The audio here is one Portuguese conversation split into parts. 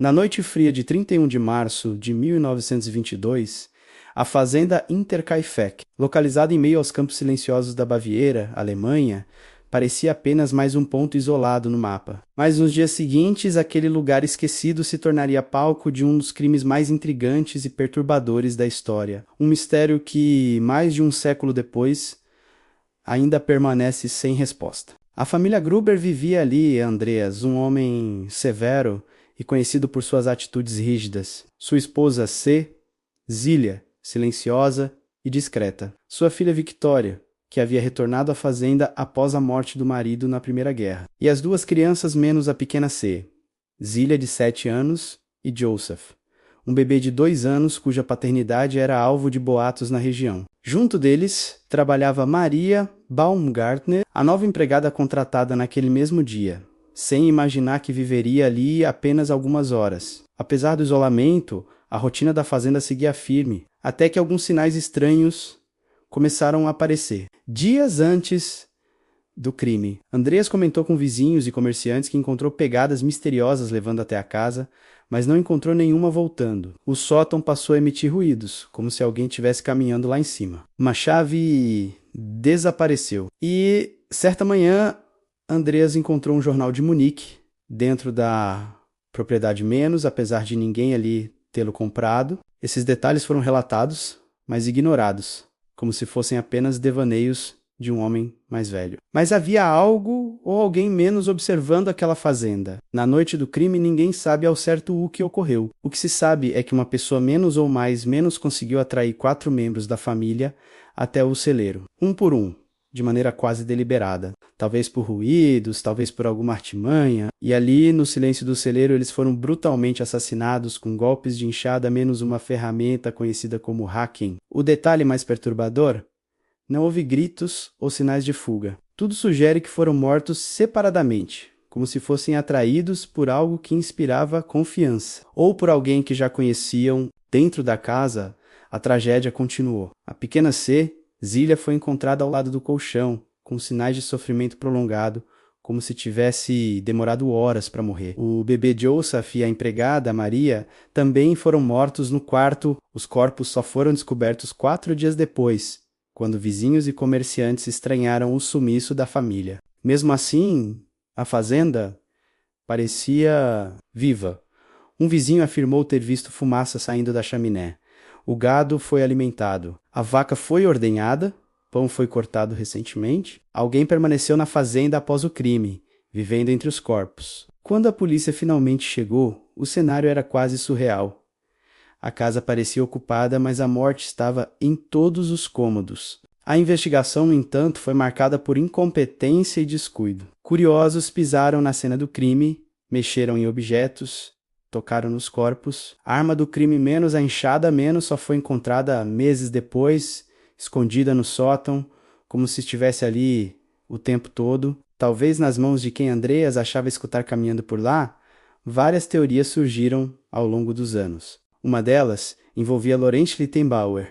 Na noite fria de 31 de março de 1922, a fazenda Interkaifeck, localizada em meio aos campos silenciosos da Baviera, Alemanha, parecia apenas mais um ponto isolado no mapa. Mas nos dias seguintes, aquele lugar esquecido se tornaria palco de um dos crimes mais intrigantes e perturbadores da história. Um mistério que, mais de um século depois, ainda permanece sem resposta. A família Gruber vivia ali, Andreas, um homem severo e conhecido por suas atitudes rígidas. Sua esposa C, Zília, silenciosa e discreta. Sua filha Victoria, que havia retornado à fazenda após a morte do marido na Primeira Guerra. E as duas crianças menos a pequena C, Zília, de 7 anos, e Joseph, um bebê de 2 anos cuja paternidade era alvo de boatos na região. Junto deles, trabalhava Maria Baumgartner, a nova empregada contratada naquele mesmo dia, sem imaginar que viveria ali apenas algumas horas. Apesar do isolamento, a rotina da fazenda seguia firme, até que alguns sinais estranhos começaram a aparecer. Dias antes do crime, Andreas comentou com vizinhos e comerciantes que encontrou pegadas misteriosas levando até a casa, mas não encontrou nenhuma voltando. O sótão passou a emitir ruídos, como se alguém estivesse caminhando lá em cima. Uma chave desapareceu. E, certa manhã, Andreas encontrou um jornal de Munique dentro da propriedade menos, apesar de ninguém ali tê-lo comprado. Esses detalhes foram relatados, mas ignorados, como se fossem apenas devaneios de um homem mais velho. Mas havia algo ou alguém menos observando aquela fazenda. Na noite do crime, ninguém sabe ao certo o que ocorreu. O que se sabe é que uma pessoa menos conseguiu atrair 4 membros da família até o celeiro, um por um, de maneira quase deliberada. Talvez por ruídos, talvez por alguma artimanha. E ali, no silêncio do celeiro, eles foram brutalmente assassinados com golpes de enxada menos uma ferramenta conhecida como hacking. O detalhe mais perturbador: não houve gritos ou sinais de fuga. Tudo sugere que foram mortos separadamente, como se fossem atraídos por algo que inspirava confiança. Ou por alguém que já conheciam. Dentro da casa, a tragédia continuou. A pequena C, Zília, foi encontrada ao lado do colchão, com sinais de sofrimento prolongado, como se tivesse demorado horas para morrer. O bebê Joseph e a empregada, Maria, também foram mortos no quarto. Os corpos só foram descobertos 4 dias depois, quando vizinhos e comerciantes estranharam o sumiço da família. Mesmo assim, a fazenda parecia viva. Um vizinho afirmou ter visto fumaça saindo da chaminé. O gado foi alimentado. A vaca foi ordenhada. Pão foi cortado recentemente. Alguém permaneceu na fazenda após o crime, vivendo entre os corpos. Quando a polícia finalmente chegou, o cenário era quase surreal. A casa parecia ocupada, mas a morte estava em todos os cômodos. A investigação, no entanto, foi marcada por incompetência e descuido. Curiosos pisaram na cena do crime, mexeram em objetos, tocaram nos corpos. A arma do crime menos a enxada menos só foi encontrada meses depois, escondida no sótão, como se estivesse ali o tempo todo. Talvez nas mãos de quem Andreas achava escutar caminhando por lá. Várias teorias surgiram ao longo dos anos. Uma delas envolvia Laurent Littenbauer,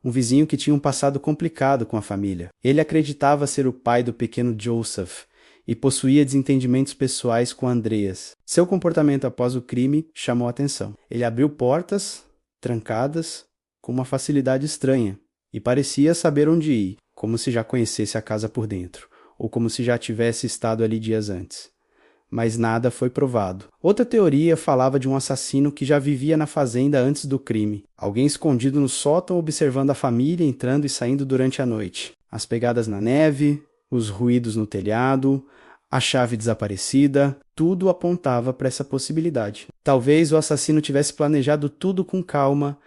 um vizinho que tinha um passado complicado com a família. Ele acreditava ser o pai do pequeno Joseph e possuía desentendimentos pessoais com Andreas. Seu comportamento após o crime chamou a atenção. Ele abriu portas trancadas com uma facilidade estranha e parecia saber onde ir, como se já conhecesse a casa por dentro, ou como se já tivesse estado ali dias antes. Mas nada foi provado. Outra teoria falava de um assassino que já vivia na fazenda antes do crime. Alguém escondido no sótão observando a família entrando e saindo durante a noite. As pegadas na neve, os ruídos no telhado, a chave desaparecida, tudo apontava para essa possibilidade. Talvez o assassino tivesse planejado tudo com calma,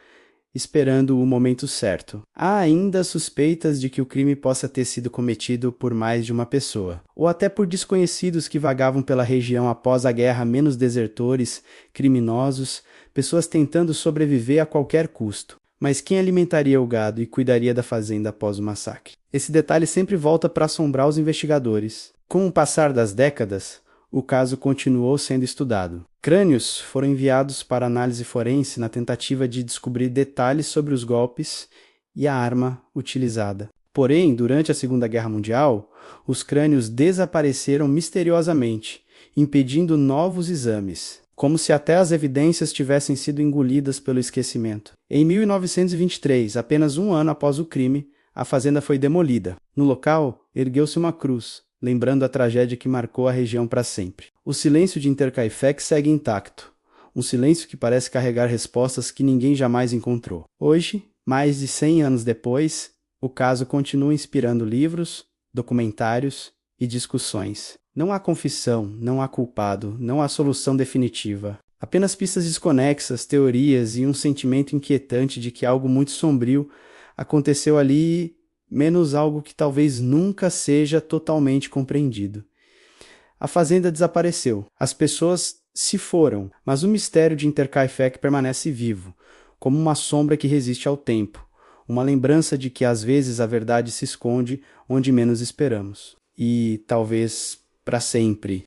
esperando o momento certo. Há ainda suspeitas de que o crime possa ter sido cometido por mais de uma pessoa, ou até por desconhecidos que vagavam pela região após a guerra, menos desertores, criminosos, pessoas tentando sobreviver a qualquer custo. Mas quem alimentaria o gado e cuidaria da fazenda após o massacre? Esse detalhe sempre volta para assombrar os investigadores. Com o passar das décadas, o caso continuou sendo estudado. Crânios foram enviados para análise forense na tentativa de descobrir detalhes sobre os golpes e a arma utilizada. Porém, durante a Segunda Guerra Mundial, os crânios desapareceram misteriosamente, impedindo novos exames. como se até as evidências tivessem sido engolidas pelo esquecimento. Em 1923, apenas um ano após o crime, a fazenda foi demolida. No local, ergueu-se uma cruz, lembrando a tragédia que marcou a região para sempre. O silêncio de Intercaifeque segue intacto, um silêncio que parece carregar respostas que ninguém jamais encontrou. Hoje, mais de 100 anos depois, o caso continua inspirando livros, documentários e discussões. Não há confissão, não há culpado, não há solução definitiva. Apenas pistas desconexas, teorias e um sentimento inquietante de que algo muito sombrio aconteceu ali, menos algo que talvez nunca seja totalmente compreendido. A fazenda desapareceu. As pessoas se foram, mas o mistério de Intercaifeque permanece vivo, como uma sombra que resiste ao tempo, uma lembrança de que às vezes a verdade se esconde onde menos esperamos. E talvez para sempre.